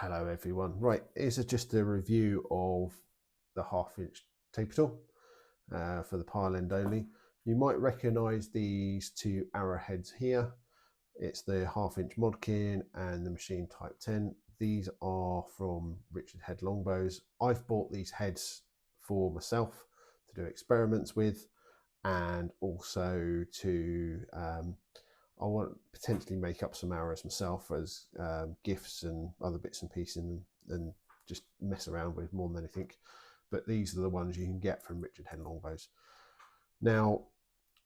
Hello everyone. Right, here's just a review of the 1/2 inch taper tool for the pile end only. You might recognise these two arrowheads here. It's the 1/2 inch Modkin and the machine type 10. These are from Richard Head Longbows. I've bought these heads for myself to do experiments with, and also to I want to potentially make up some arrows myself as gifts and other bits and pieces, and just mess around with more than anything. But these are the ones you can get from Richard Head Longbows. Now,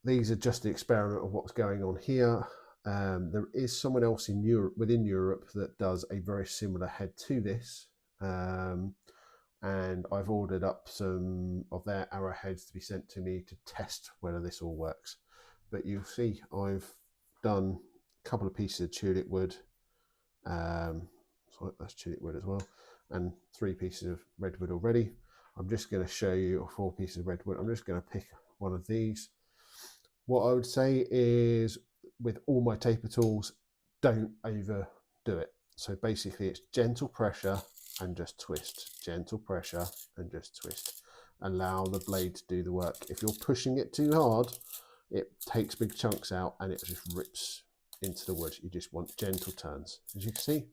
these are just the experiment of what's going on here. There is someone else in Europe, within Europe, that does a very similar head to this. And I've ordered up some of their arrowheads to be sent to me to test whether this all works. But you'll see I've done a couple of pieces of tulip wood, so that's tulip wood as well, and 3 pieces of redwood already. I'm just going to show you 4 pieces of redwood. I'm just going to pick one of these. What I would say is, with all my taper tools, don't overdo it. So basically it's gentle pressure and just twist, gentle pressure and just twist. Allow the blade to do the work. If you're pushing it too hard, it takes big chunks out and it just rips into the wood. You just want gentle turns. As you can see,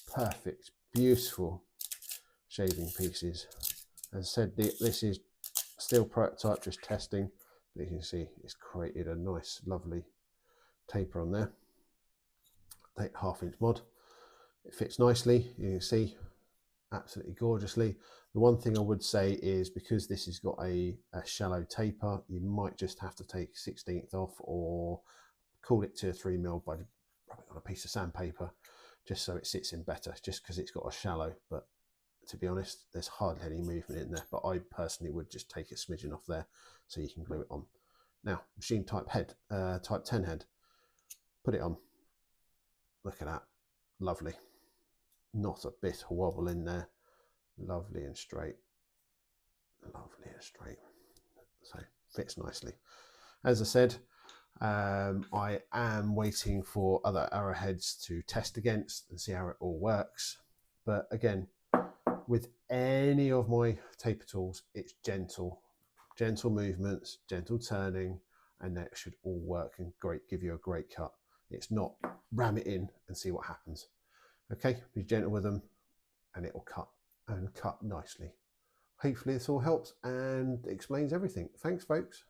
perfect, beautiful shaving pieces. As I said, this is still prototype, just testing, but you can see it's created a nice, lovely taper on there. 1/2 inch mod. It fits nicely, you can see, absolutely gorgeously. The one thing I would say is, because this has got a shallow taper, you might just have to take 1/16 off, or cool it to 3mm by rubbing on a piece of sandpaper, just so it sits in better, just because it's got a shallow. But to be honest, there's hardly any movement in there, but I personally would just take a smidgen off there so you can glue it on. Now, machine type head, type 10 head, put it on. Look at that, lovely. Not a bit of wobble in there, lovely and straight, lovely and straight. So fits nicely. As I said, I am waiting for other arrowheads to test against and see how it all works. But again, with any of my taper tools, it's gentle movements, gentle turning, and that should all work and give you a great cut. It's not ram it in and see what happens. Okay, be gentle with them and it will cut, and cut nicely. Hopefully this all helps and explains everything. Thanks, folks.